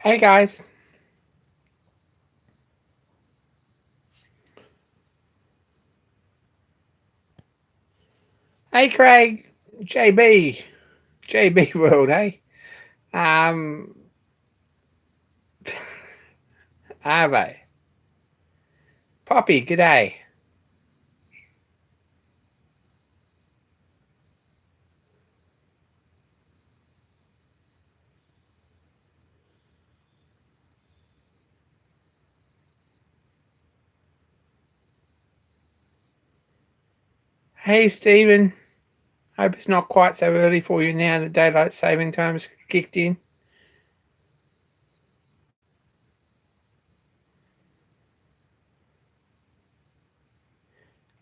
Hey guys. Hey Craig. JB. JB World, hey? Um Ave. Poppy, g'day. Hey Stephen. Hope it's not quite so early for you now that daylight saving time's kicked in.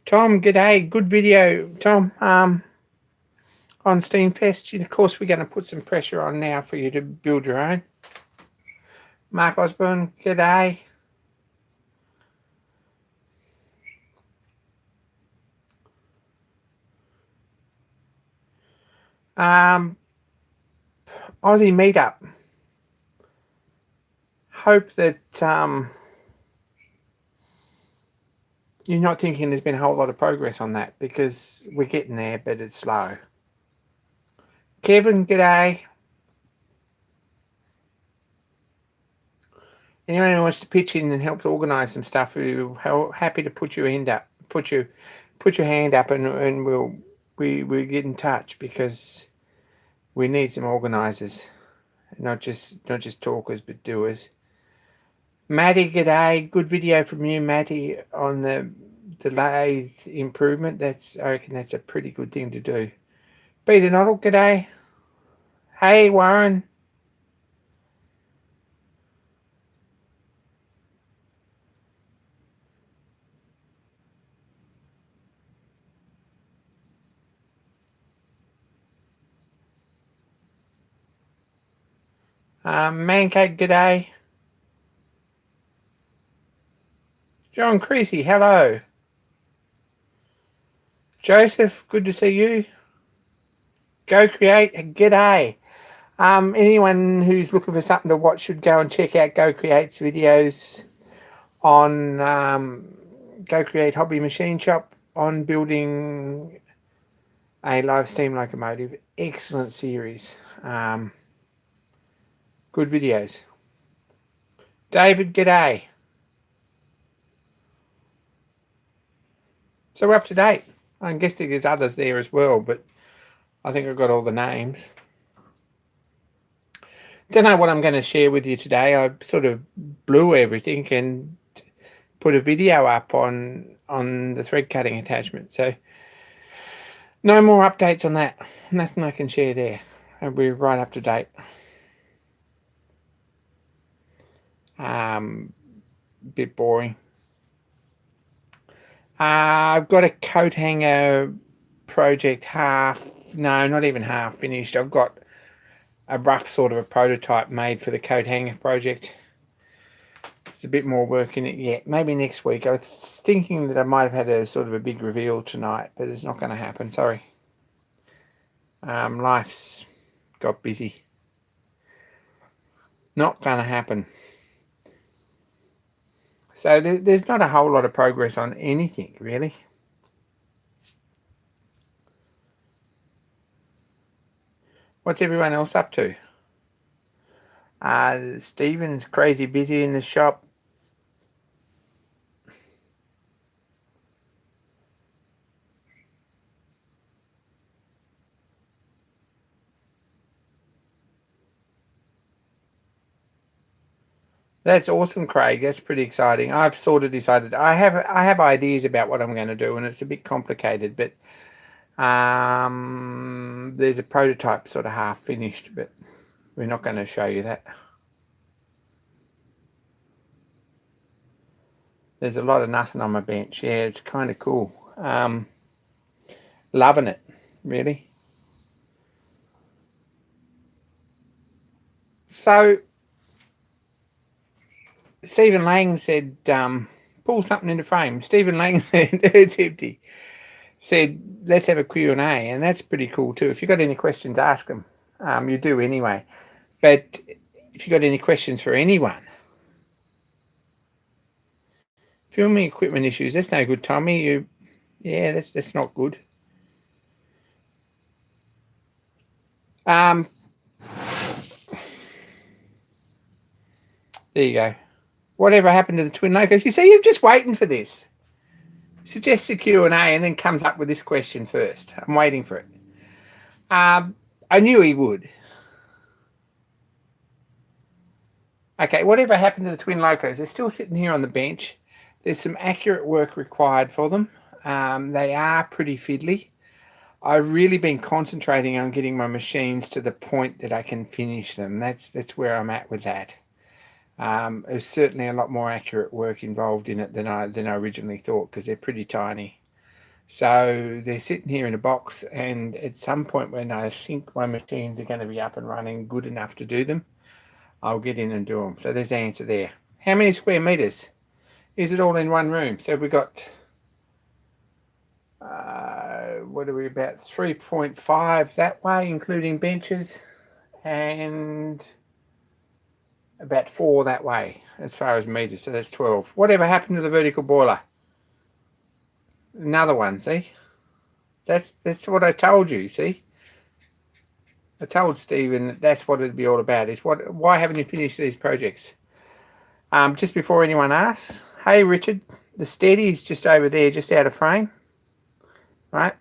Tom, g'day. Good video, Tom. On Steamfest. Of course we're gonna put some pressure on now for you to build your own. Mark Osborne, g'day. Um Aussie meetup. Hope that you're not thinking there's been a whole lot of progress on that because we're getting there, but it's slow. Kevin, g'day. Anyone who wants to pitch in and help organise some stuff, we're happy to put your hand up, and we get in touch because we need some organisers, not just talkers but doers. Matty, g'day. Good video from you, Matty, on the lathe improvement. I reckon that's a pretty good thing to do. Peter Noddle, g'day. Hey, Warren. Mancake, g'day. John Creasy, hello. Joseph, good to see you. Go Create, g'day. Anyone who's looking for something to watch should go and check out Go Create's videos on Go Create Hobby Machine Shop on building a live steam locomotive. Excellent series. Good videos. David, g'day. So we're up to date. I'm guessing there's others there as well, but I think I've got all the names. Don't know what I'm going to share with you today. I sort of blew everything and put a video up on the thread cutting attachment. So no more updates on that. Nothing I can share there. We're right up to date. Bit boring. I've got a coat hanger project not even half finished. I've got a rough sort of a prototype made for the coat hanger project. There's a bit more work in it yet. Maybe next week. I was thinking that I might have had a sort of a big reveal tonight, but it's not going to happen. Sorry. Life's got busy. Not going to happen. So there's not a whole lot of progress on anything, really. What's everyone else up to? Stephen's crazy busy in the shop. That's awesome, Craig. That's pretty exciting. I've sort of decided I have ideas about what I'm going to do, and it's a bit complicated, but there's a prototype sort of half finished, but we're not going to show you that. There's a lot of nothing on my bench. Yeah, it's kind of cool. Loving it, really. So Stephen Lang said, pull something into frame. Stephen Lang said, it's empty. Said, let's have a Q&A, and that's pretty cool too. If you've got any questions, ask them. You do anyway. But if you got any questions for anyone. Filming equipment issues, that's no good, Tommy. Yeah, that's not good. There you go. Whatever happened to the Twin Locos? You see, you're just waiting for this. Suggest a Q&A and then comes up with this question first. I'm waiting for it. I knew he would. Okay, whatever happened to the Twin Locos? They're still sitting here on the bench. There's some accurate work required for them. They are pretty fiddly. I've really been concentrating on getting my machines to the point that I can finish them. That's where I'm at with that. There's certainly a lot more accurate work involved in it than I originally thought, because they're pretty tiny. So they're sitting here in a box, and at some point when I think my machines are going to be up and running good enough to do them, I'll get in and do them. So there's the answer there. How many square meters? Is it all in one room? So we got, what are we, about 3.5 that way, including benches, and about 4 that way as far as meters. So that's 12. Whatever happened to the vertical boiler? Another one, see? That's what I told you, see? I told Stephen that's what it'd be all about. Is why haven't you finished these projects? Just before anyone asks, hey Richard, the steady is just over there, just out of frame. Right?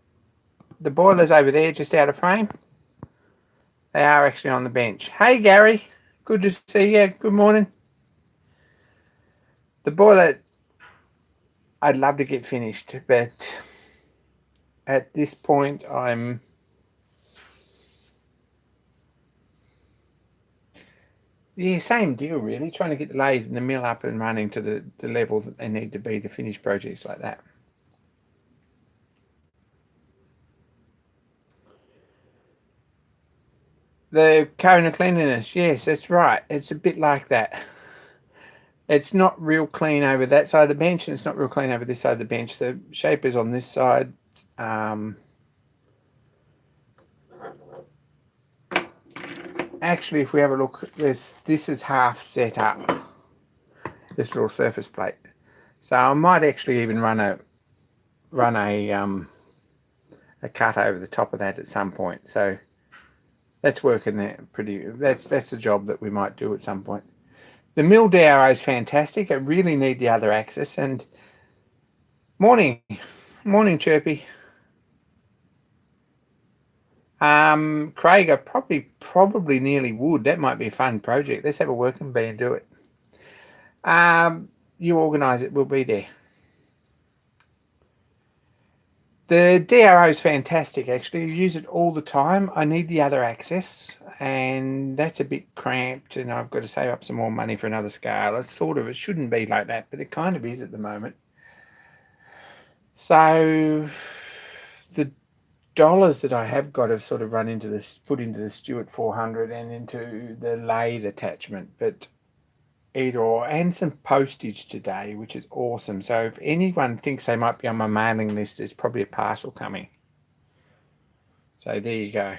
The boiler's over there, just out of frame. They are actually on the bench. Hey Gary, good to see you. Good morning. The boiler, I'd love to get finished, but at this point I'm same deal really, trying to get the lathe and the mill up and running to the level that they need to be to finish projects like that. The cone of cleanliness, yes, that's right. It's a bit like that. It's not real clean over that side of the bench, and it's not real clean over this side of the bench. The shaper's on this side. Actually, if we have a look, this is half set up, this little surface plate. So I might actually even run a cut over the top of that at some point. So that's working there pretty. That's a job that we might do at some point. The mill DRO is fantastic. I really need the other axis. And morning Chirpy. Craig, I probably nearly would. That might be a fun project. Let's have a working bee and do it. You organise it. We'll be there. The DRO is fantastic, actually. You use it all the time. I need the other axis, and that's a bit cramped, and I've got to save up some more money for another scale. It shouldn't be like that, but it kind of is at the moment. So the dollars that I have got have sort of run into this, put into the Stewart 400 and into the lathe attachment, but either or, and some postage today, which is awesome. So if anyone thinks they might be on my mailing list, there's probably a parcel coming. So there you go.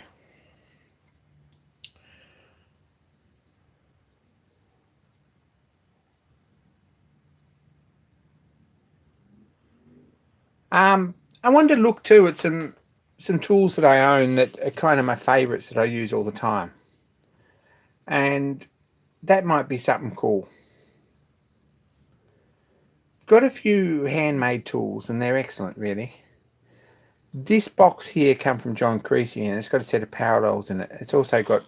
I wanted to look too at some tools that I own that are kind of my favorites that I use all the time, and that might be something cool. Got a few handmade tools, and they're excellent, really. This box here come from John Creasy, and it's got a set of parallels in it. It's also got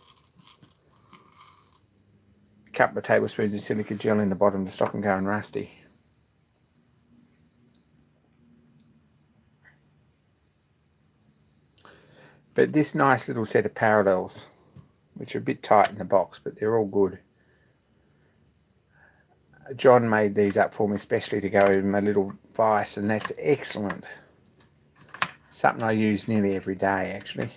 a couple of tablespoons of silica gel in the bottom to stop them going rusty. But this nice little set of parallels, which are a bit tight in the box, but they're all good. John made these up for me especially to go in my little vise, and that's excellent. Something I use nearly every day, actually.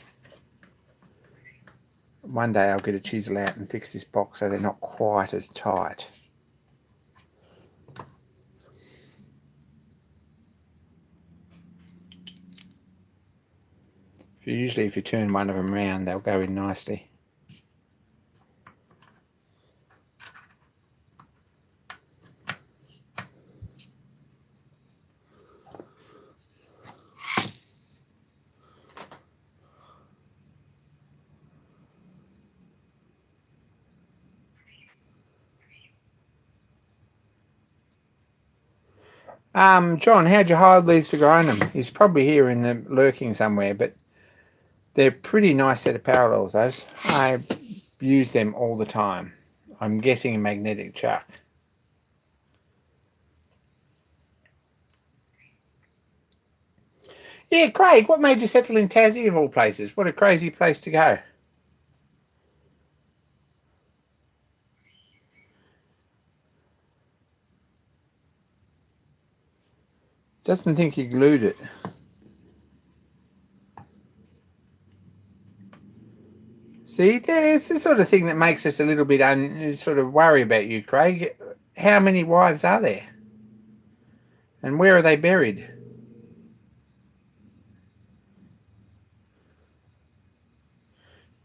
One day I'll get a chisel out and fix this box so they're not quite as tight. Usually if you turn one of them around, they'll go in nicely. John, how'd you hide these for growing them? He's probably here in the lurking somewhere, but they're a pretty nice set of parallels, those. I use them all the time. I'm guessing a magnetic chuck. Yeah, Craig, what made you settle in Tassie of all places? What a crazy place to go. Doesn't think you glued it. See, it's the sort of thing that makes us a little bit sort of worry about you, Craig. How many wives are there? And where are they buried?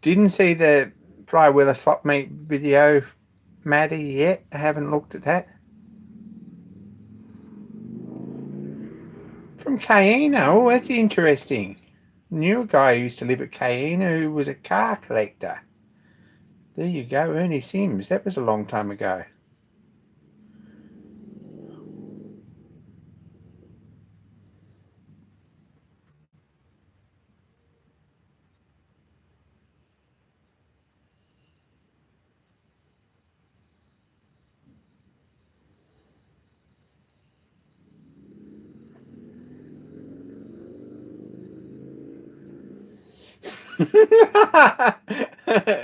Didn't see the flywheeler swap meet video, Maddie, yet. I haven't looked at that. From Cayena. Oh, that's interesting. Knew a guy who used to live at Cayena who was a car collector. There you go, Ernie Sims. That was a long time ago.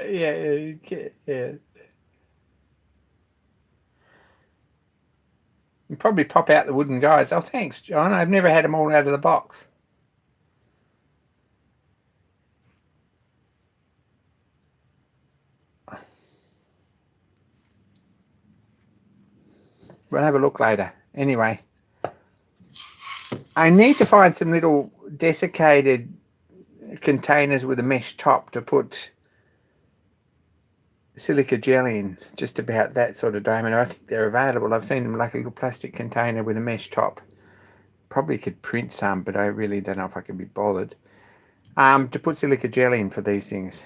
Yeah. You probably pop out the wooden guys. Oh, thanks, John. I've never had them all out of the box. We'll have a look later. Anyway, I need to find some little desiccated containers with a mesh top to put silica gel in, just about that sort of diameter. I think they're available. I've seen them like a little plastic container with a mesh top. Probably could print some, but I really don't know if I can be bothered. To put silica gel in for these things.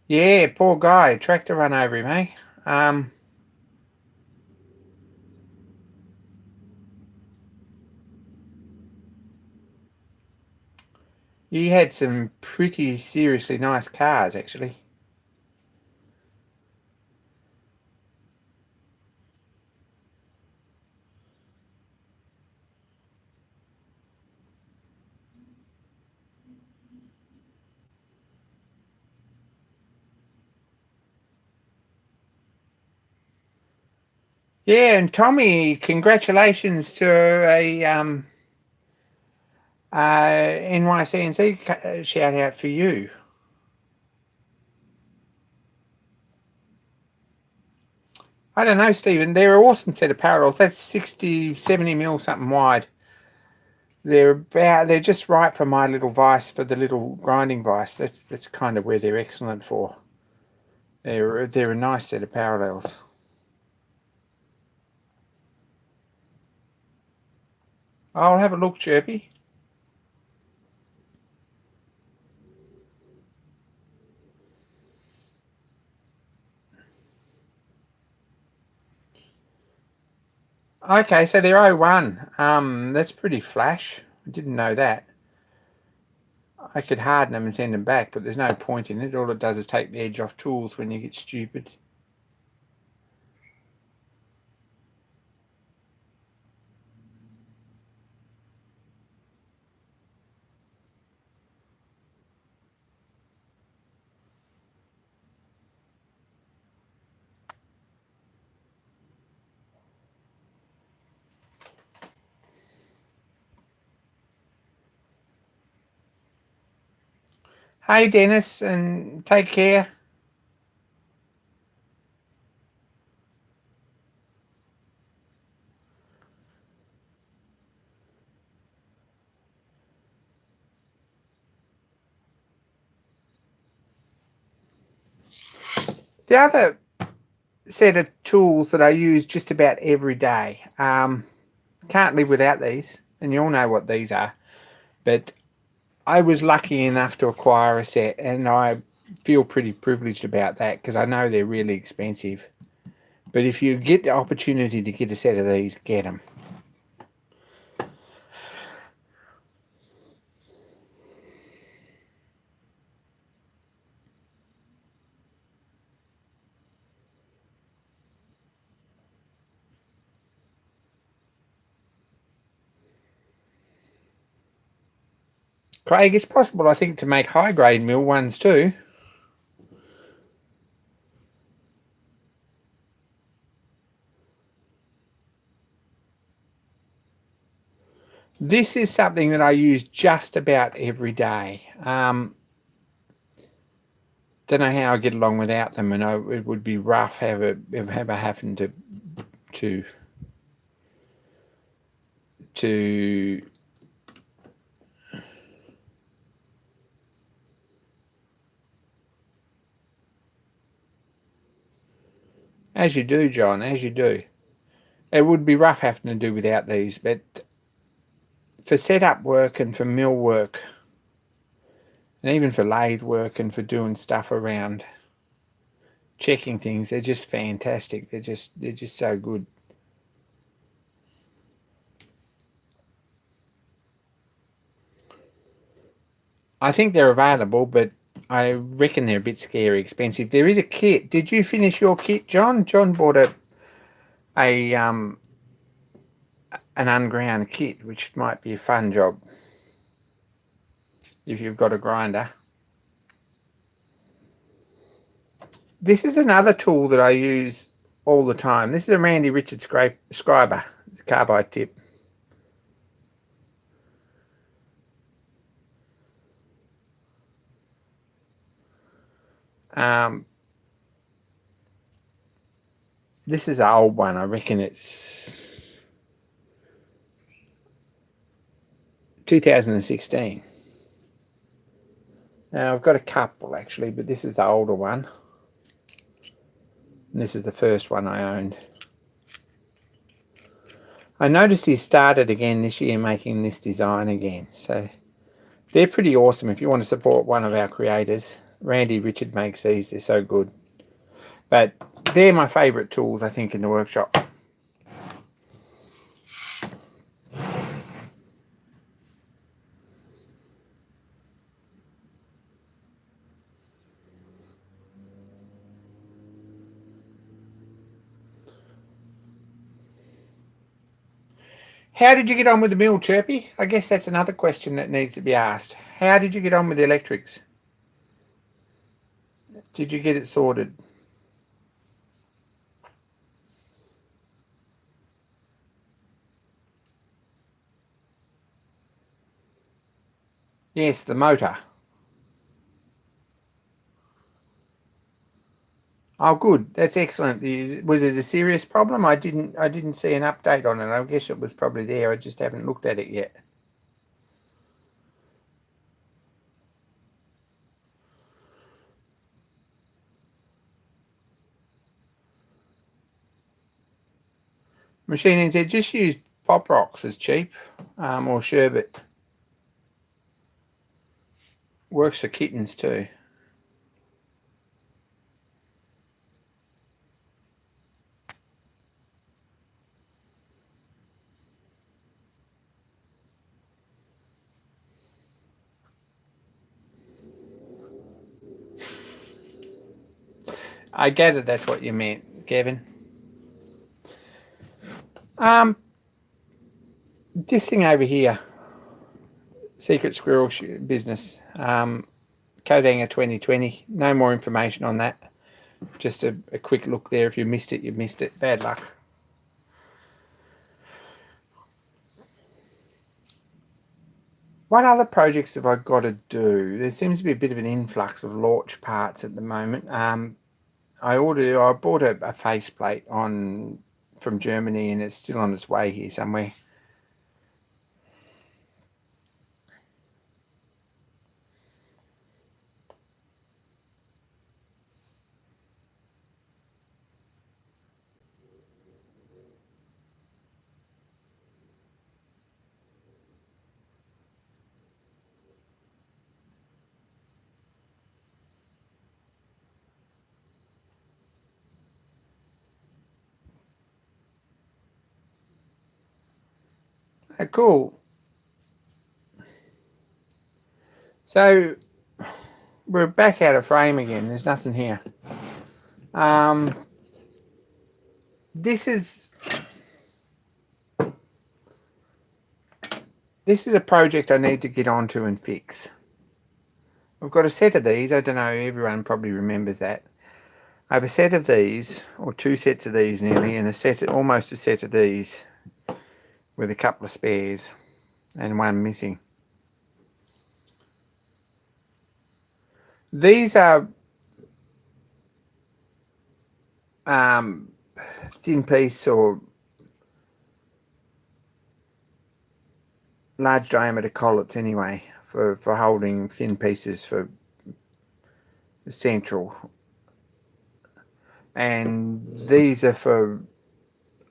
Yeah, poor guy. Tractor run over him, eh? He had some pretty seriously nice cars, actually. Yeah, and Tommy, congratulations to a NYCNC shout out for you. I don't know, Stephen. They're an awesome set of parallels. That's 60, 70 mil something wide. They're just right for my little vise, for the little grinding vise. That's kind of where they're excellent for. They're a nice set of parallels. I'll have a look, Chirpy. Okay, so they're 01. That's pretty flash. I didn't know that. I could harden them and send them back, but there's no point in it. All it does is take the edge off tools when you get stupid. Hey, Dennis, and take care. The other set of tools that I use just about every day. Can't live without these, and you all know what these are. But I was lucky enough to acquire a set, and I feel pretty privileged about that because I know they're really expensive. But if you get the opportunity to get a set of these, get them. Craig, it's possible, I think, to make high-grade mill ones too. This is something that I use just about every day. Don't know how I get along without them, and it would be rough having to as you do, John, as you do. It would be rough having to do without these, but for setup work and for mill work, and even for lathe work and for doing stuff around checking things, they're just fantastic. They're just so good. I think they're available, but I reckon they're a bit scary expensive. There is a kit. Did you finish your kit, John? John bought an unground kit, which might be a fun job if you've got a grinder. This is another tool that I use all the time. This is a Randy Richards scriber. It's a carbide tip. This is an old one. I reckon it's 2016. Now I've got a couple actually, but this is the older one. And this is the first one I owned. I noticed he started again this year making this design again. So they're pretty awesome if you want to support one of our creators. Randy Richard makes these. They're so good. But they're my favourite tools, I think, in the workshop. How did you get on with the mill, Chirpy? I guess that's another question that needs to be asked. How did you get on with the electrics? Did you get it sorted? Yes, the motor. Oh, good. That's excellent. Was it a serious problem? I didn't see an update on it. I guess it was probably there. I just haven't looked at it yet. Machine NZ, just use Pop Rocks as cheap, or Sherbet. Works for kittens too. I gathered that's what you meant, Kevin. This thing over here, Secret Squirrel Business, Codanger 2020. No more information on that. Just a quick look there. If you missed it, you missed it. Bad luck. What other projects have I got to do? There seems to be a bit of an influx of launch parts at the moment. I bought a faceplate from Germany, and it's still on its way here somewhere. Cool. So we're back out of frame again. There's nothing here. This is a project I need to get onto and fix. I've got a set of these. I don't know, everyone probably remembers that. I have a set of these, or two sets of these nearly, and almost a set of these with a couple of spares and one missing. These are thin piece or large diameter collets anyway, for holding thin pieces for central, and these are for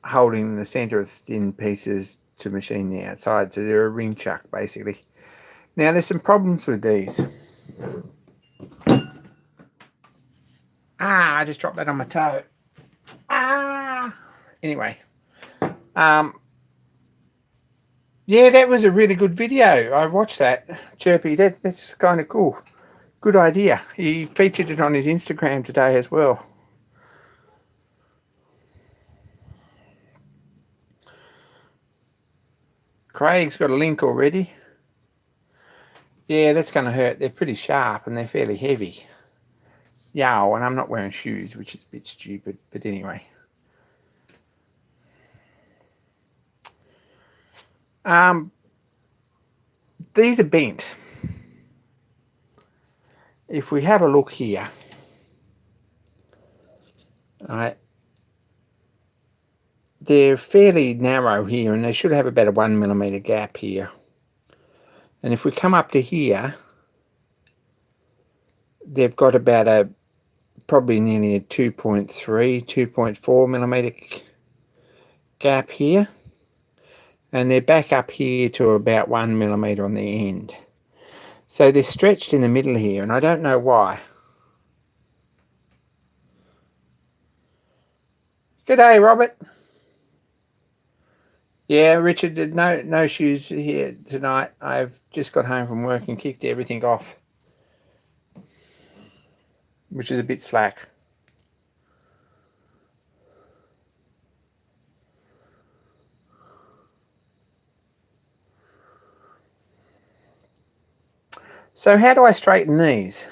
holding the center of thin pieces to machine the outside, so they're a ring chuck basically. Now there's some problems with these. I just dropped that on my toe. Anyway, yeah, that was a really good video. I watched that. Chirpy, that's kind of cool. Good idea. He featured it on his Instagram today as well. Craig's got a link already. Yeah, that's going to hurt. They're pretty sharp and they're fairly heavy. Yeah, and I'm not wearing shoes, which is a bit stupid, but anyway. These are bent. If we have a look here, right, they're fairly narrow here, and they should have about a 1 millimeter gap here. And if we come up to here, they've got about probably nearly a 2.3, 2.4 millimeter gap here. And they're back up here to about 1 millimeter on the end. So they're stretched in the middle here, and I don't know why. G'day, Robert. Yeah, Richard, no shoes here tonight. I've just got home from work and kicked everything off, which is a bit slack. So how do I straighten these?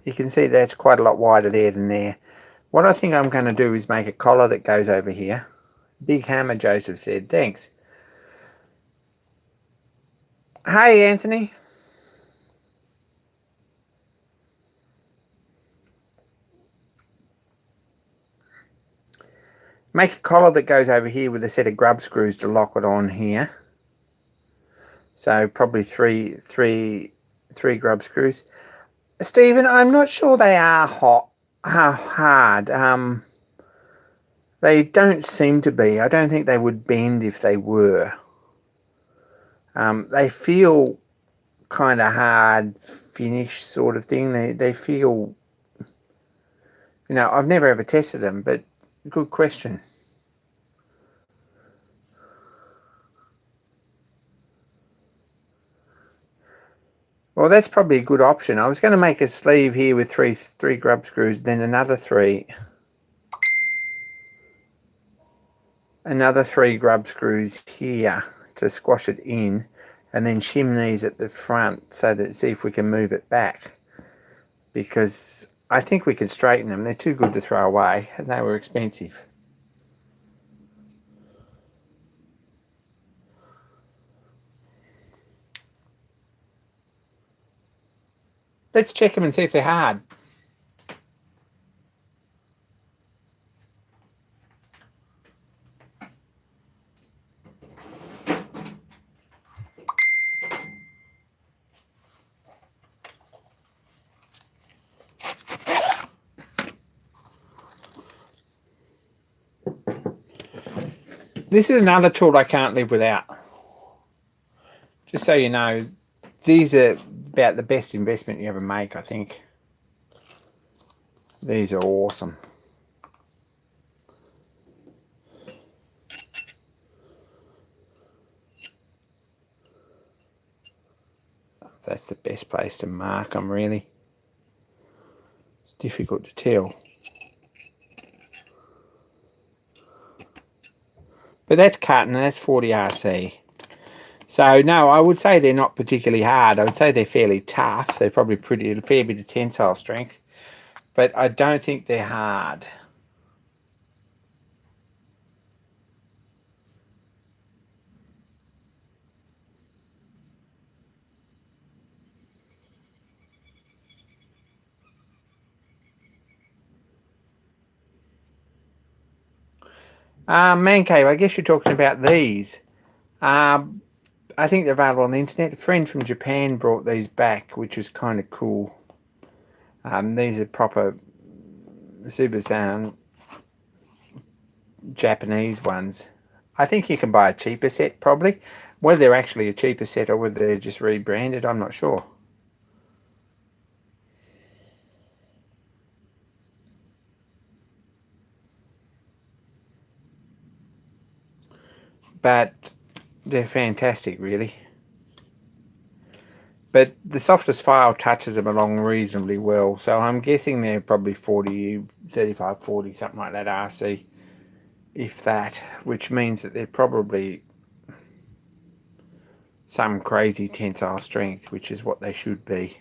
You can see that's quite a lot wider there than there. What I think I'm going to do is make a collar that goes over here. Big hammer, Joseph said. Thanks. Hey, Anthony. Make a collar that goes over here with a set of grub screws to lock it on here. So probably three grub screws. Stephen, I'm not sure they are hard. They don't seem to be. I don't think they would bend if they were. They feel kind of hard finish sort of thing. They feel, I've never ever tested them, but good question. Well, that's probably a good option. I was going to make a sleeve here with three grub screws, then another three grub screws here to squash it in, and then shim these at the front so that see if we can move it back, because I think we could straighten them. They're too good to throw away, and they were expensive. Let's check them and see if they're hard. This is another tool I can't live without. Just so you know, these are about the best investment you ever make, I think. These are awesome. That's the best place to mark them, really. It's difficult to tell. But that's cut and that's 40 RC. So no, I would say they're not particularly hard. I would say they're fairly tough. They're probably a fair bit of tensile strength. But I don't think they're hard. Man Cave, I guess you're talking about these. I think they're available on the internet. A friend from Japan brought these back, which was kind of cool. These are proper Super Sound Japanese ones. I think you can buy a cheaper set, probably. Whether they're actually a cheaper set or whether they're just rebranded, I'm not sure. But they're fantastic, really. But the softest file touches them along reasonably well, so I'm guessing they're probably 40, 35, 40, something like that RC, if that, which means that they're probably some crazy tensile strength, which is what they should be.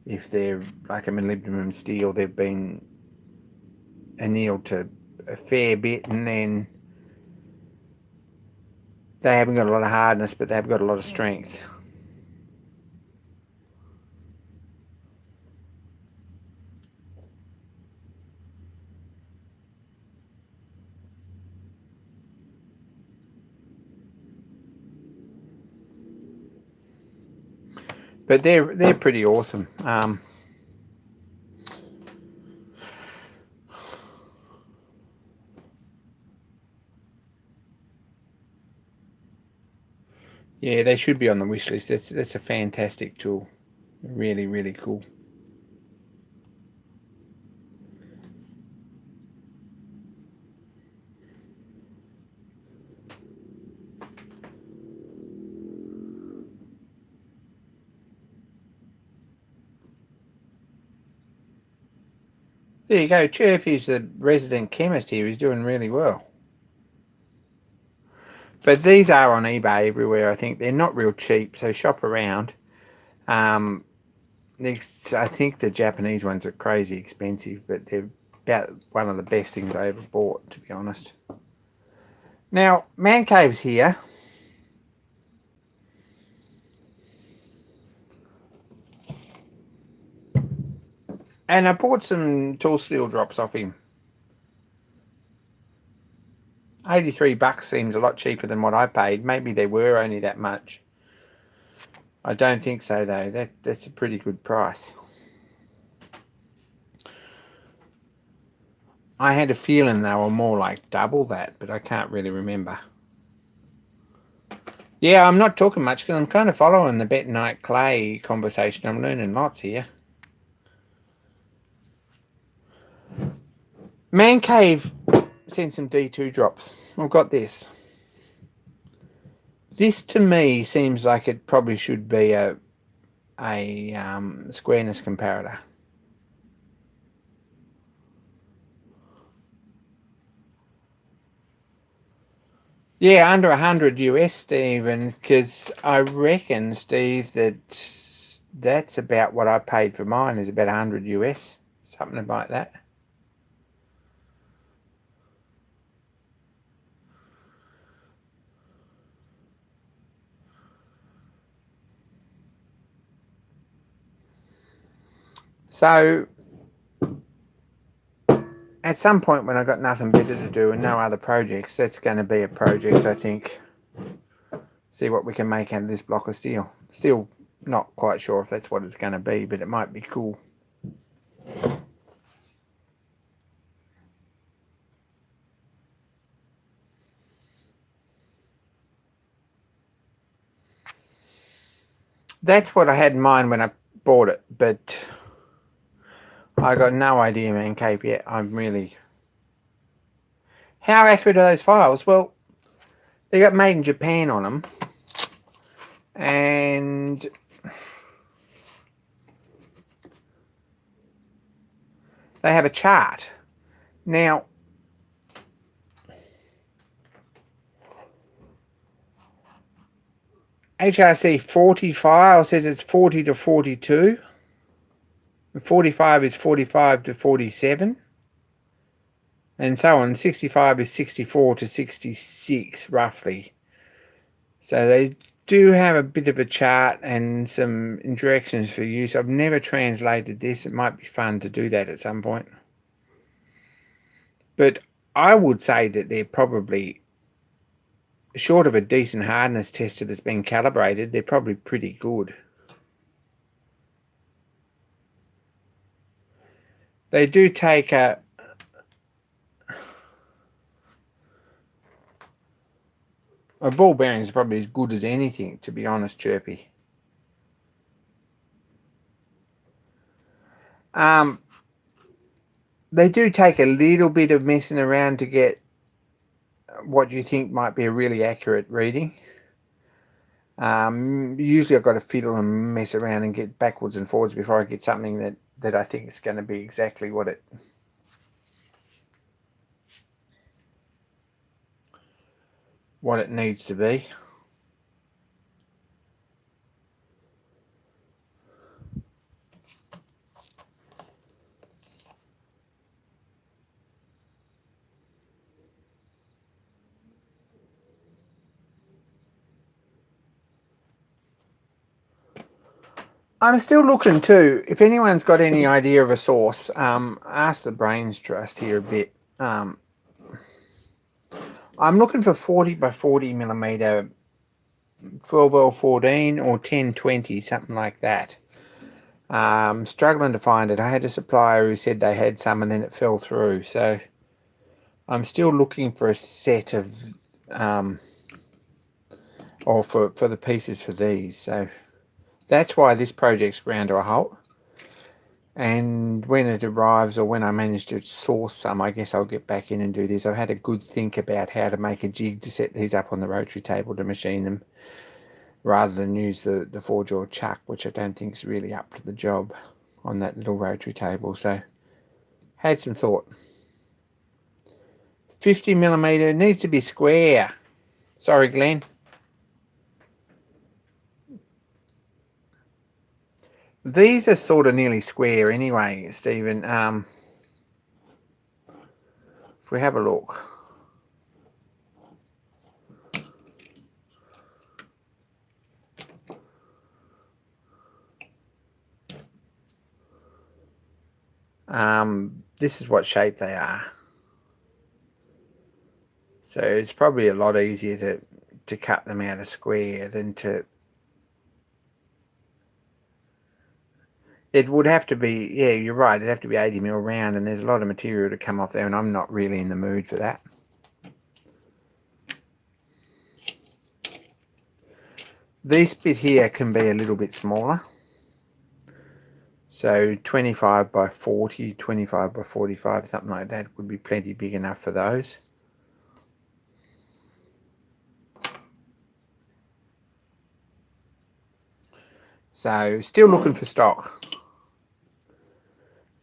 If they're like a molybdenum steel, they've been annealed to a fair bit, and then they haven't got a lot of hardness, but they've got a lot of strength. But they're pretty awesome. Yeah, they should be on the wish list. That's a fantastic tool. Really, really cool. There you go. Chirpy's the resident chemist here. He's doing really well. But these are on eBay everywhere, I think. They're not real cheap, so shop around. I think the Japanese ones are crazy expensive, but they're about one of the best things I ever bought, to be honest. Now, Man Cave's here. And I bought some tool steel drops off him. 83 bucks seems a lot cheaper than what I paid. Maybe they were only that much. I don't think so, though. That's a pretty good price. I had a feeling they were more like double that, but I can't really remember. Yeah, I'm not talking much because I'm kind of following the bentonite clay conversation. I'm learning lots here. Man Cave sent some D2 drops. I've got this. This to me seems like it probably should be a squareness comparator. Yeah, under 100 US, Steve, because I reckon, Steve, that's about what I paid for mine, is about 100 US, something like that. So at some point when I got nothing better to do and no other projects, that's going to be a project, I think. See what we can make out of this block of steel. Still not quite sure if that's what it's going to be, but it might be cool. That's what I had in mind when I bought it, but I got no idea, man, Cave, yet. I'm really... How accurate are those files? Well, they got made in Japan on them, and they have a chart. Now, HRC 40 file says it's 40 to 42. 45 is 45 to 47. And so on. 65 is 64 to 66, roughly. So they do have a bit of a chart and some directions for use. I've never translated this. It might be fun to do that at some point. But I would say that they're probably, short of a decent hardness tester that's been calibrated, they're probably pretty good. They do take a ball bearing is probably as good as anything, to be honest, Chirpy. They do take a little bit of messing around to get what you think might be a really accurate reading. Usually I've got to fiddle and mess around and get backwards and forwards before I get something that I think is going to be exactly what it needs to be. I'm still looking too. If anyone's got any idea of a source, ask the Brains Trust here a bit. I'm looking for 40 by 40 millimeter 12L14 or 1020, something like that. Struggling to find it. I had a supplier who said they had some and then it fell through. So I'm still looking for a set of, or for the pieces for these. So that's why this project's ground to a halt. And when it arrives, or when I manage to source some, I guess I'll get back in and do this. I've had a good think about how to make a jig to set these up on the rotary table to machine them, rather than use the four-jaw chuck, which I don't think is really up to the job on that little rotary table. So, had some thought. 50 millimeter needs to be square. Sorry, Glenn. These are sort of nearly square anyway, Stephen. If we have a look. This is what shape they are. So it's probably a lot easier to cut them out of square than to... It would have to be, yeah, you're right, it'd have to be 80 mil round, and there's a lot of material to come off there, and I'm not really in the mood for that. This bit here can be a little bit smaller. So 25 by 40, 25 by 45, something like that would be plenty big enough for those. So still looking for stock.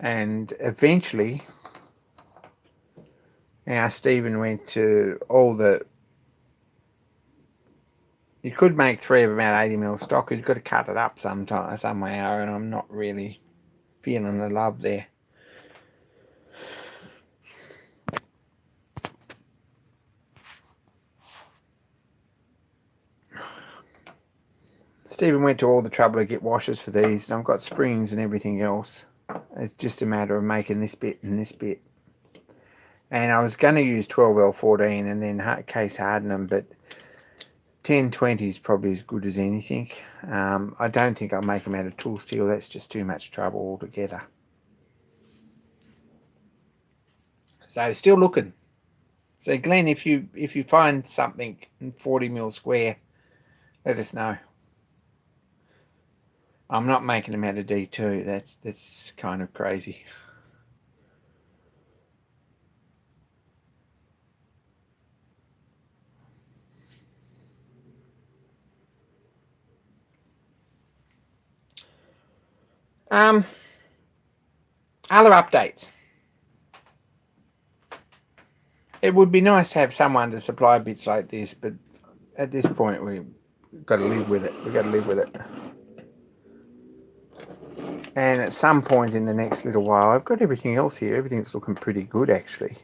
And eventually, now Stephen went to all the... You could make 3 of about 80 mil stock. You've got to cut it up somehow, and I'm not really feeling the love there. Stephen went to all the trouble to get washers for these, and I've got springs and everything else. It's just a matter of making this bit and this bit. And I was going to use 12L14 and then case harden them, but 1020 is probably as good as anything. I don't think I'll make them out of tool steel. That's just too much trouble altogether. So still looking. So Glenn, if you find something in 40 mil square, let us know. I'm not making them out of D2. That's kind of crazy. Other updates. It would be nice to have someone to supply bits like this, but at this point we've got to live with it. We've got to live with it. And at some point in the next little while, I've got everything else here. Everything's looking pretty good, actually.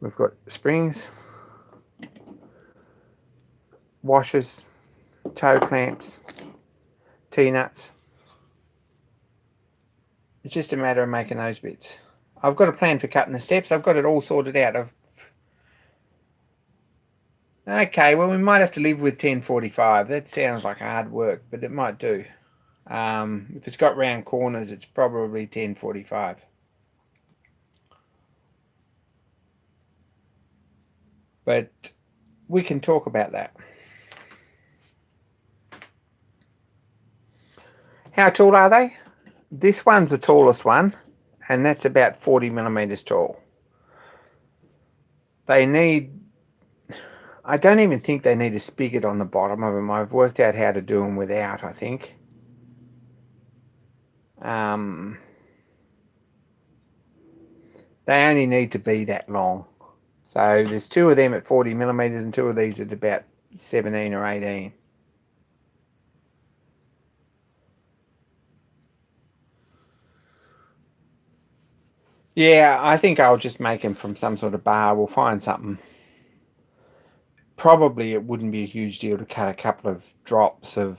We've got springs, washers, toe clamps, T-nuts. It's just a matter of making those bits. I've got a plan for cutting the steps. I've got it all sorted out. Okay, well, we might have to live with 1045. That sounds like hard work, but it might do. If it's got round corners, it's probably 1045. But we can talk about that. How tall are they? This one's the tallest one, and that's about 40 millimeters tall. They need... I don't even think they need a spigot on the bottom of them. I've worked out how to do them without, I think. They only need to be that long. So there's two of them at 40 millimeters and two of these at about 17 or 18. Yeah, I think I'll just make them from some sort of bar. We'll find something. Probably it wouldn't be a huge deal to cut a couple of drops of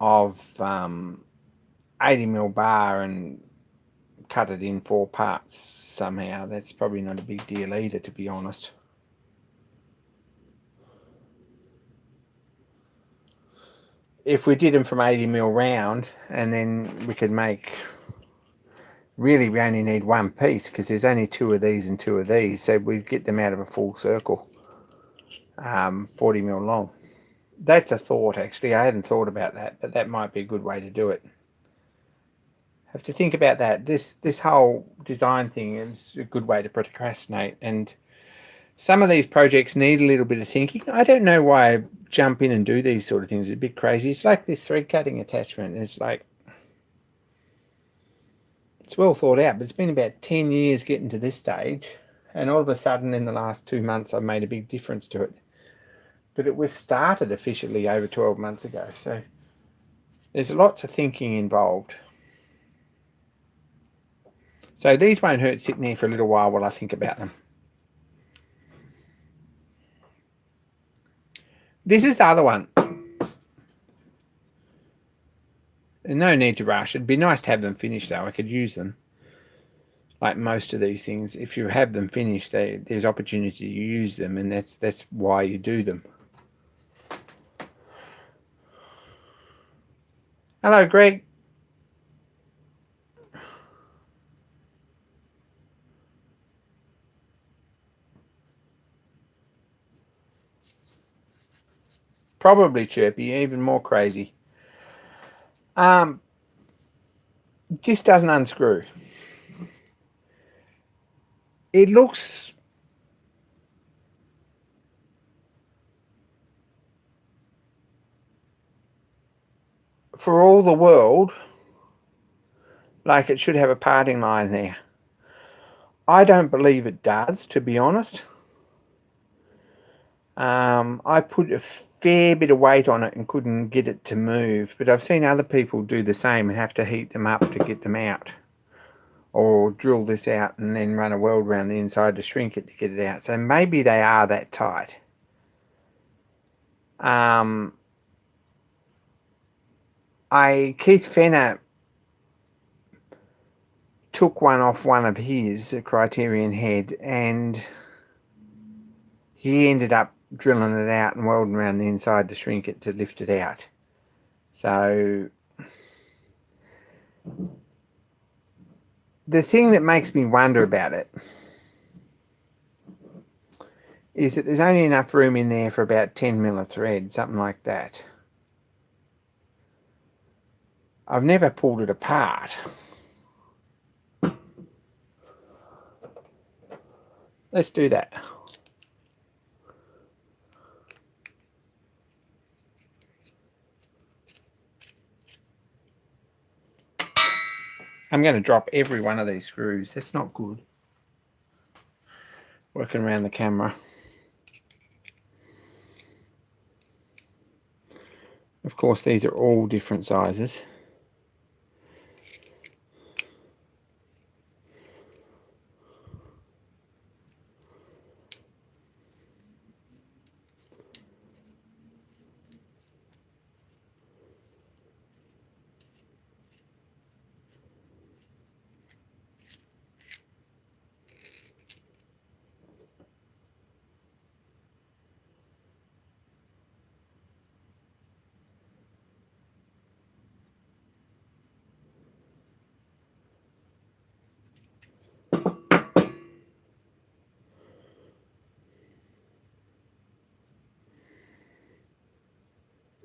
80mm bar and cut it in 4 parts somehow. That's probably not a big deal either, to be honest. If we did them from 80mm round, and then we could make... Really, we only need one piece because there's only 2 of these and 2 of these, so we'd get them out of a full circle, 40mm long. That's a thought, actually. I hadn't thought about that, but that might be a good way to do it. Have to think about that. This whole design thing is a good way to procrastinate, and some of these projects need a little bit of thinking. I don't know why I jump in and do these sort of things. It's a bit crazy. It's like this thread cutting attachment. It's like... It's well thought out, but it's been about 10 years getting to this stage, and all of a sudden in the last 2 months I've made a big difference to it. But it was started officially over 12 months ago, so there's lots of thinking involved. So these won't hurt sitting there for a little while I think about them. This is the other one. No need to rush. It'd be nice to have them finished though. I could use them. Like most of these things, if you have them finished, there's opportunity to use them, and that's why you do them. Hello, Greg. Probably chirpy, even more crazy. This doesn't unscrew. It looks... for all the world like it should have a parting line there. I don't believe it does, to be honest. I put a fair bit of weight on it and couldn't get it to move, but I've seen other people do the same and have to heat them up to get them out, or drill this out and then run a weld around the inside to shrink it to get it out. So maybe they are that tight. Keith Fenner took one off one of his, a Criterion head, and he ended up drilling it out and welding around the inside to shrink it to lift it out. So the thing that makes me wonder about it is that there's only enough room in there for about 10 mil of thread, something like that. I've never pulled it apart. Let's do that. I'm going to drop every one of these screws. That's not good. Working around the camera. Of course, these are all different sizes.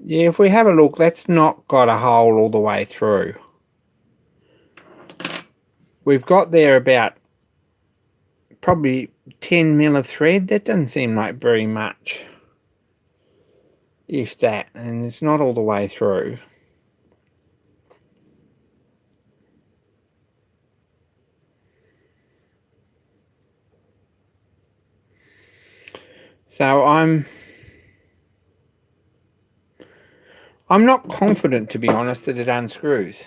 Yeah, if we have a look, that's not got a hole all the way through. We've got there about probably 10 mil of thread. That doesn't seem like very much, if that, and it's not all the way through. So I'm not confident, to be honest, that it unscrews.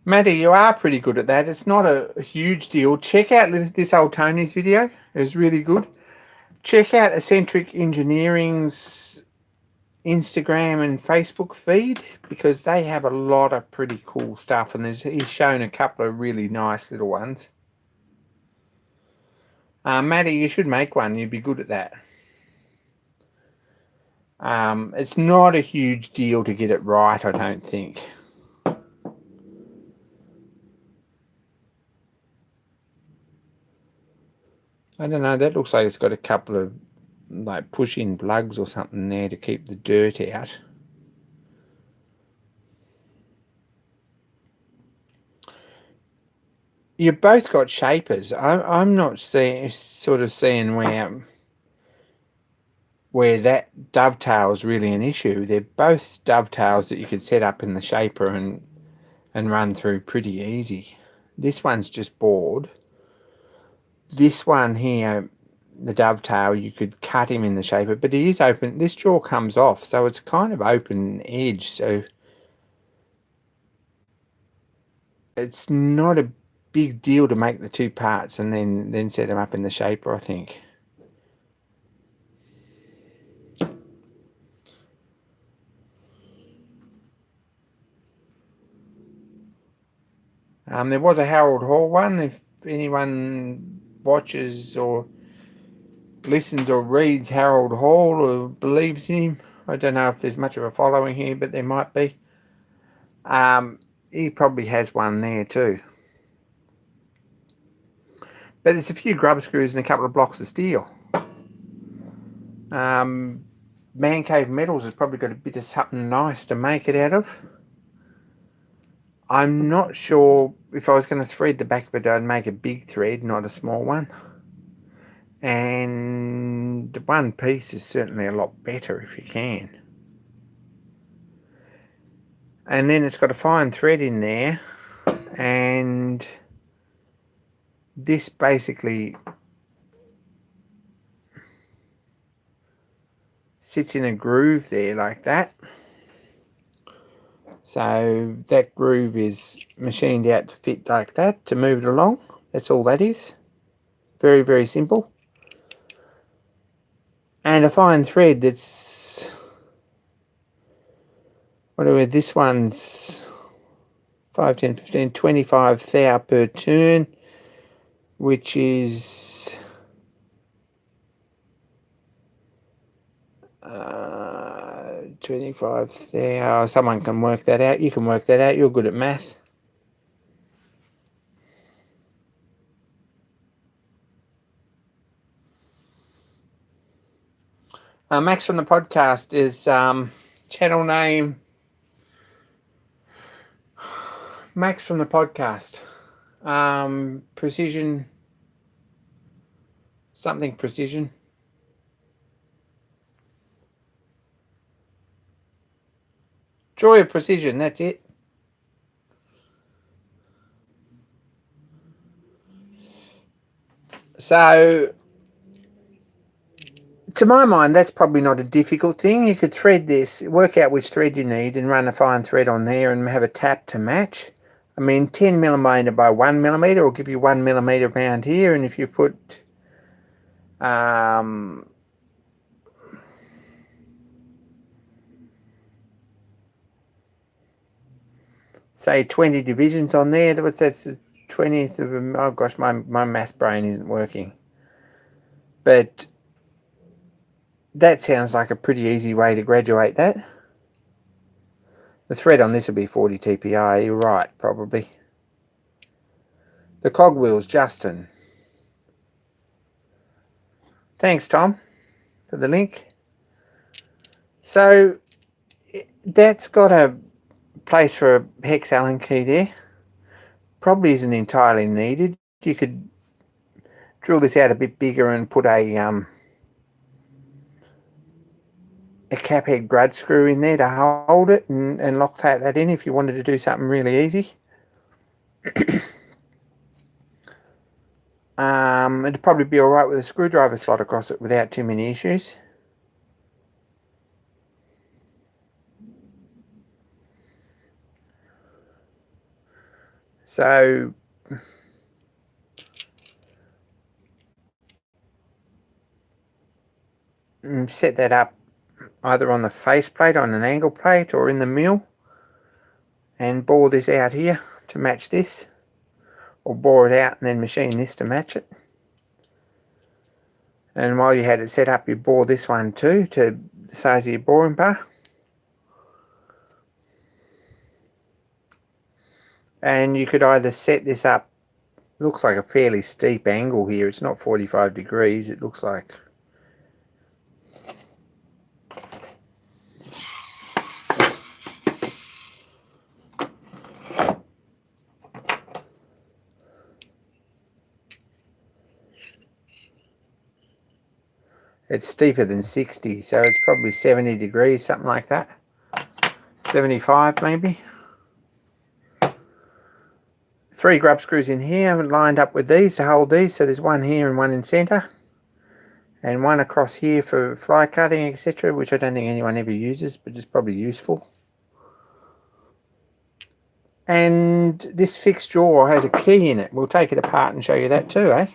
Maddie, you are pretty good at that. It's not a huge deal. Check out this old Tony's video. It's really good. Check out Eccentric Engineering's Instagram and Facebook feed, because they have a lot of pretty cool stuff, and he's shown a couple of really nice little ones. Maddie, you should make one. You'd be good at that. It's not a huge deal to get it right, I don't think. I don't know, that looks like it's got a couple of like push-in plugs or something there to keep the dirt out. You've both got shapers. I'm not seeing where that dovetail is really an issue. They're both dovetails that you could set up in the shaper and run through pretty easy. This one's just bored. This one here, the dovetail, you could cut him in the shaper, but he is open. This jaw comes off, so it's kind of open edge, so it's not a big deal to make the two parts and then set them up in the shaper, I think. There was a Harold Hall one. If anyone watches or listens or reads Harold Hall or believes in him, I don't know if there's much of a following here, but there might be. He probably has one there too. But there's a few grub screws and a couple of blocks of steel. Man Cave Metals has probably got a bit of something nice to make it out of. I'm not sure if I was going to thread the back of it, I'd make a big thread, not a small one. And one piece is certainly a lot better if you can. And then it's got a fine thread in there, and this basically sits in a groove there like that. So that groove is machined out to fit like that to move it along. That's all that is. Very, very simple. And a fine thread that's, whatever, this one's 5, 10, 15, 25 thou per turn, which is 25 there. Oh, someone can work that out. You can work that out. You're good at math. Max from the podcast is channel name. Max from the podcast. Precision. Something precision. Joy of Precision, that's it. So, to my mind, that's probably not a difficult thing. You could thread this, work out which thread you need and run a fine thread on there and have a tap to match. I mean, 10 millimetre by 1 millimetre will give you 1 millimetre around here, and if you put say 20 divisions on there, that's the 20th of them. Oh gosh, my math brain isn't working. But that sounds like a pretty easy way to graduate that. The thread on this will be 40 TPI, you're right, probably. The cogwheels, Justin. Thanks, Tom, for the link. So that's got a place for a hex Allen key there. Probably isn't entirely needed. You could drill this out a bit bigger and put a cap head grud screw in there to hold it and Loctite that in if you wanted to do something really easy. It'd probably be alright with a screwdriver slot across it without too many issues. So set that up either on the faceplate, on an angle plate, or in the mill, and bore this out here to match this, or bore it out and then machine this to match it. And while you had it set up, you bore this one too to the size of your boring bar. And you could either set this up, looks like a fairly steep angle here, it's not 45 degrees, it looks like. It's steeper than 60, so it's probably 70 degrees, something like that. 75 maybe. 3 grub screws in here lined up with these to hold these, so there's one here and one in centre. And one across here for fly cutting, etc., which I don't think anyone ever uses, but it's probably useful. And this fixed jaw has a key in it. We'll take it apart and show you that too, eh?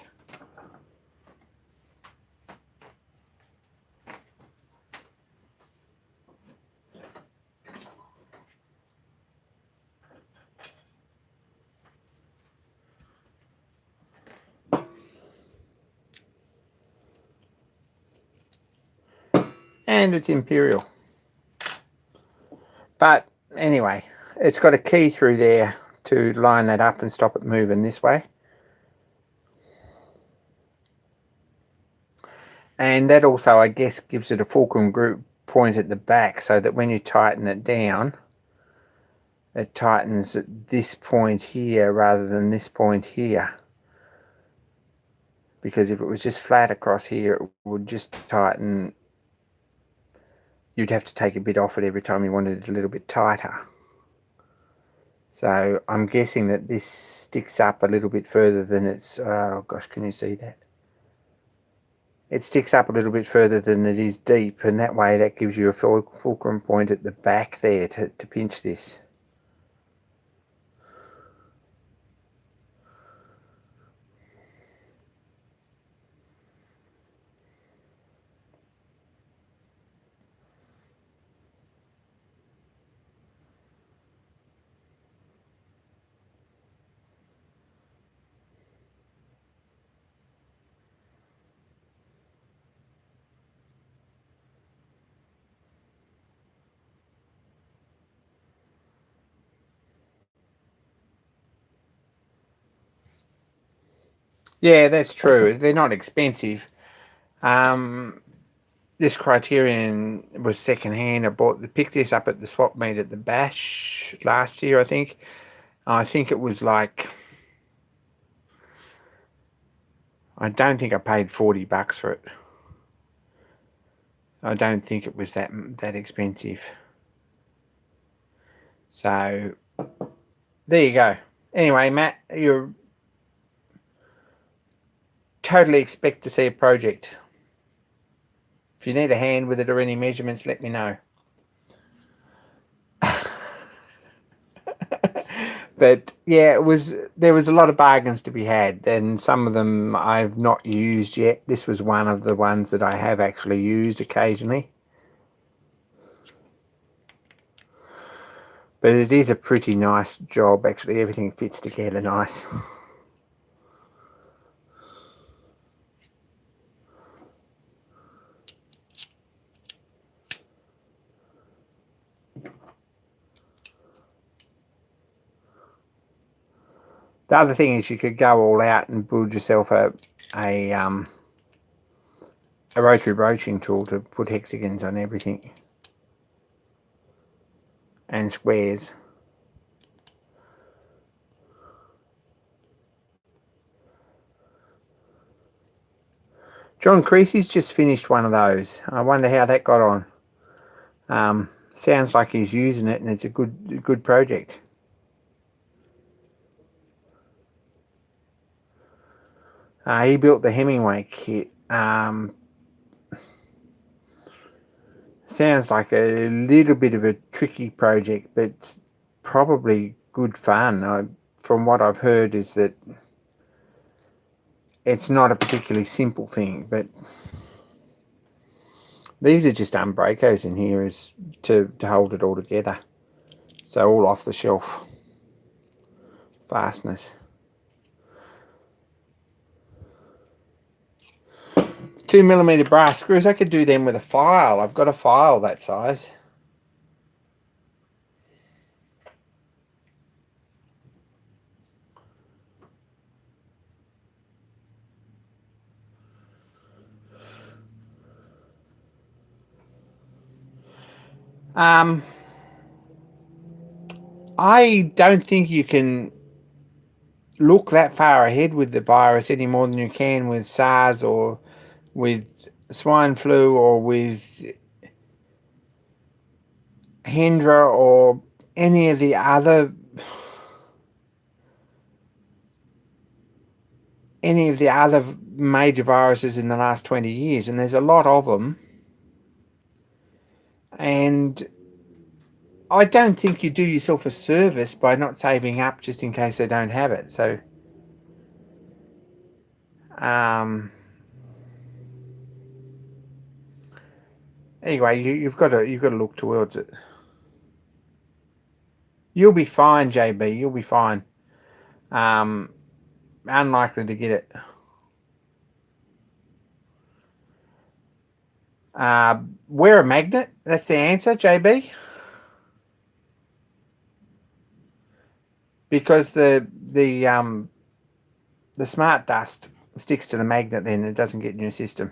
And it's Imperial. But anyway, it's got a key through there to line that up and stop it moving this way. And that also, I guess, gives it a fulcrum group point at the back, so that when you tighten it down, it tightens at this point here rather than this point here. Because if it was just flat across here, it would just tighten. You'd have to take a bit off it every time you wanted it a little bit tighter. So I'm guessing that this sticks up a little bit further than it's, oh gosh, can you see that? It sticks up a little bit further than it is deep, and that way that gives you a fulcrum point at the back there to pinch this. Yeah, that's true. They're not expensive. This Criterion was second hand. Picked this up at the swap meet at the Bash last year, I think. I think it was like, I don't think I paid $40 for it. I don't think it was that expensive. So there you go. Anyway, Matt, you totally expect to see a project. If you need a hand with it or any measurements, let me know. But yeah, there was a lot of bargains to be had, and some of them I've not used yet. This was one of the ones that I have actually used occasionally. But it is a pretty nice job, actually. Everything fits together nice. The other thing is you could go all out and build yourself a rotary broaching tool to put hexagons on everything and squares. John Creasy's just finished one of those. I wonder how that got on. Sounds like he's using it, and it's a good project. He built the Hemingway kit. Sounds like a little bit of a tricky project, but probably good fun. From what I've heard is that it's not a particularly simple thing, but these are just Umbracos in here is to hold it all together. So all off the shelf fasteners. 2mm brass screws. I could do them with a file. I've got a file that size. I don't think you can look that far ahead with the virus any more than you can with SARS or with swine flu or with Hendra or any of the other major viruses in the last 20 years, and there's a lot of them. And I don't think you do yourself a service by not saving up just in case they don't have it. So, anyway, you've got to look towards it. You'll be fine, JB. You'll be fine. Unlikely to get it. Wear a magnet. That's the answer, JB. Because the smart dust sticks to the magnet, then it doesn't get in your system,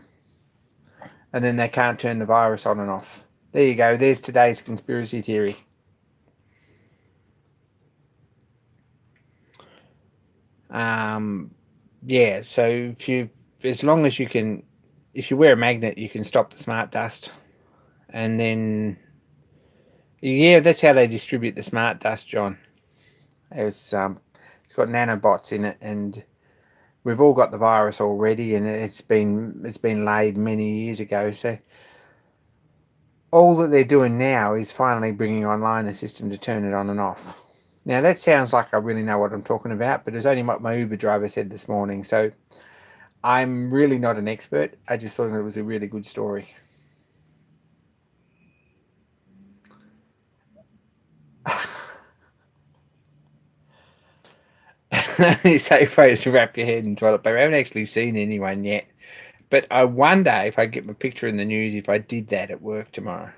and then they can't turn the virus on and off. There you go. There's today's conspiracy theory. Yeah. So as long as you can, if you wear a magnet, you can stop the smart dust, and then yeah, that's how they distribute the smart dust, John. It's got nanobots in it, and we've all got the virus already, and it's been laid many years ago. So all that they're doing now is finally bringing online a system to turn it on and off. Now that sounds like I really know what I'm talking about, but it's only what my Uber driver said this morning. So I'm really not an expert. I just thought it was a really good story. You say phrase to wrap your head in toilet paper. I haven't actually seen anyone yet, but I wonder if I get my picture in the news if I did that at work tomorrow.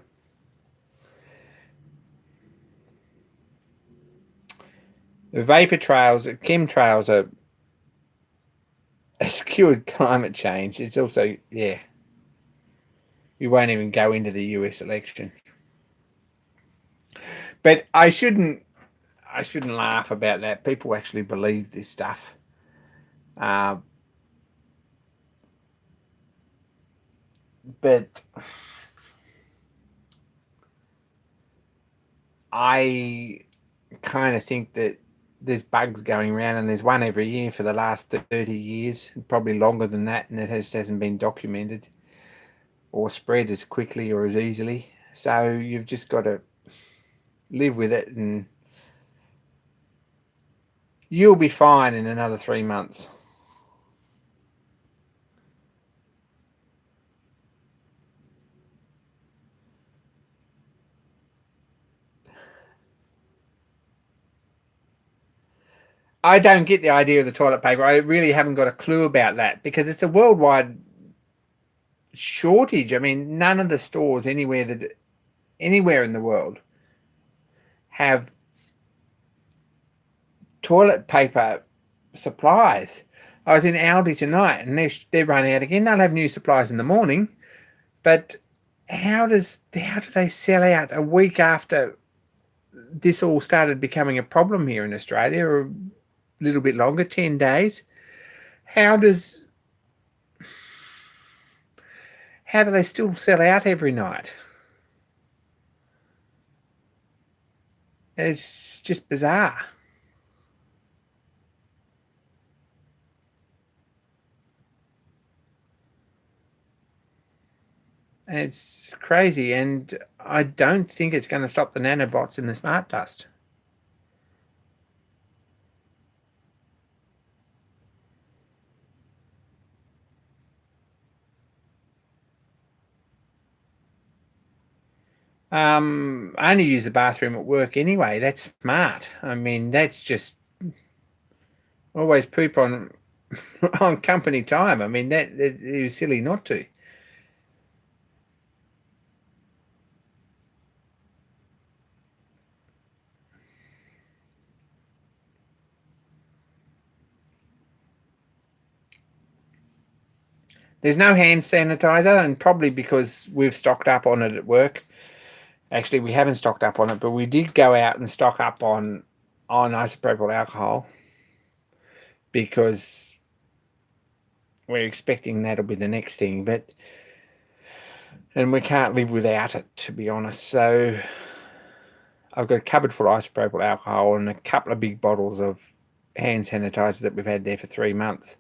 The vapor trails, chemtrails are it's cured climate change. It's also, yeah, we won't even go into the US election. But I shouldn't laugh about that. People actually believe this stuff. But I kind of think that there's bugs going around, and there's one every year for the last 30 years, probably longer than that, and it hasn't been documented or spread as quickly or as easily. So you've just got to live with it, and you'll be fine in another 3 months. I don't get the idea of the toilet paper. I really haven't got a clue about that, because it's a worldwide shortage. I mean, none of the stores anywhere in the world have toilet paper supplies. I was in Aldi tonight, and they're running out again. They'll have new supplies in the morning, but how do they sell out a week after this all started becoming a problem here in Australia, or a little bit longer, 10 days? How do they still sell out every night? It's just bizarre. It's crazy, and I don't think it's going to stop the nanobots in the smart dust. I only use the bathroom at work anyway. That's smart. I mean, that's just always poop on on company time. I mean, that it was silly not to. There's no hand sanitizer, and probably because we've stocked up on it at work. Actually, we haven't stocked up on it, but we did go out and stock up on isopropyl alcohol, because we're expecting that'll be the next thing. And we can't live without it, to be honest. So I've got a cupboard full of isopropyl alcohol and a couple of big bottles of hand sanitizer that we've had there for 3 months.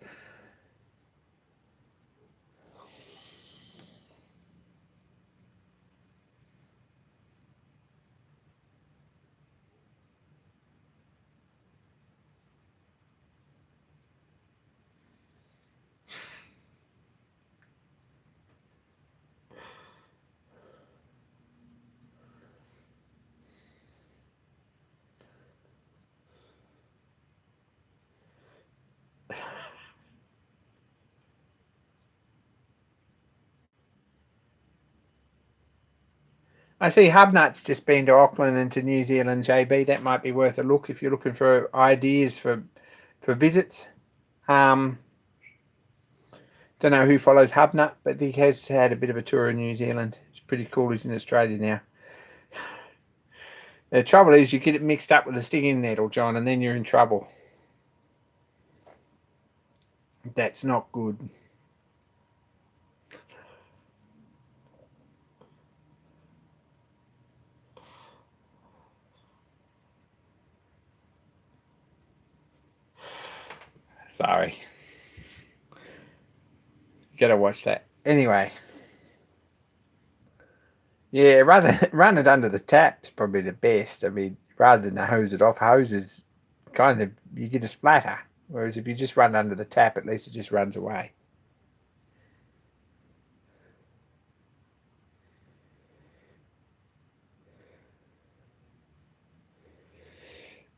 I see Hubnut's just been to Auckland and to New Zealand, JB. That might be worth a look if you're looking for ideas for visits. Don't know who follows Hubnut, but he has had a bit of a tour in New Zealand. It's pretty cool. He's in Australia now. The trouble is you get it mixed up with the stinging nettle, John, and then you're in trouble. That's not good. Sorry. You gotta watch that. Anyway. Yeah, run it under the tap is probably the best. I mean, rather than hose it off, hoses kind of, you get a splatter. Whereas if you just run under the tap, at least it just runs away.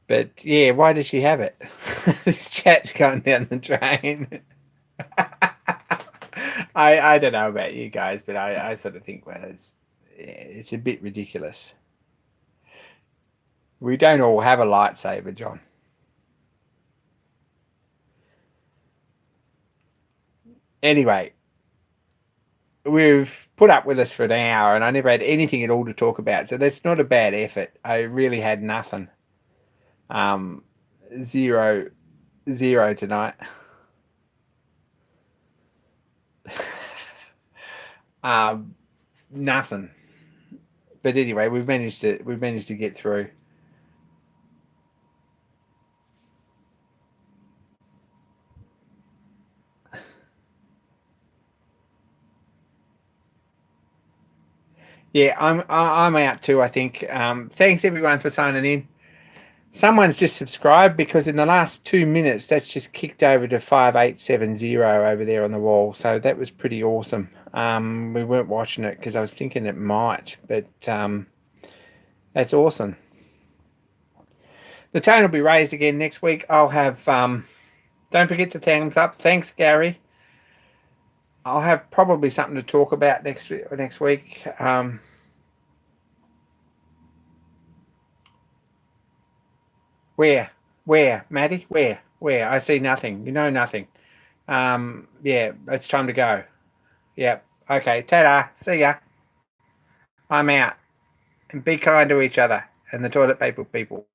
But yeah, why does she have it? This chat's going down the drain. I don't know about you guys, but I sort of think, well, it's a bit ridiculous. We don't all have a lightsaber, John. Anyway, we've put up with us for an hour and I never had anything at all to talk about. So that's not a bad effort. I really had nothing. Zero tonight. Nothing. But anyway, we've managed to get through. Yeah, I'm out too, I think. Thanks everyone for signing in. Someone's just subscribed because in the last 2 minutes that's just kicked over to 5870 over there on the wall. So that was pretty awesome. We weren't watching it because I was thinking it might, but that's awesome. The tone will be raised again next week. I'll have don't forget to thumbs up. Thanks, Gary. I'll have probably something to talk about next week. Where, Maddie? Where? I see nothing. You know nothing. Yeah, it's time to go. Yep. Okay. Ta-da. See ya. I'm out. And be kind to each other and the toilet paper people.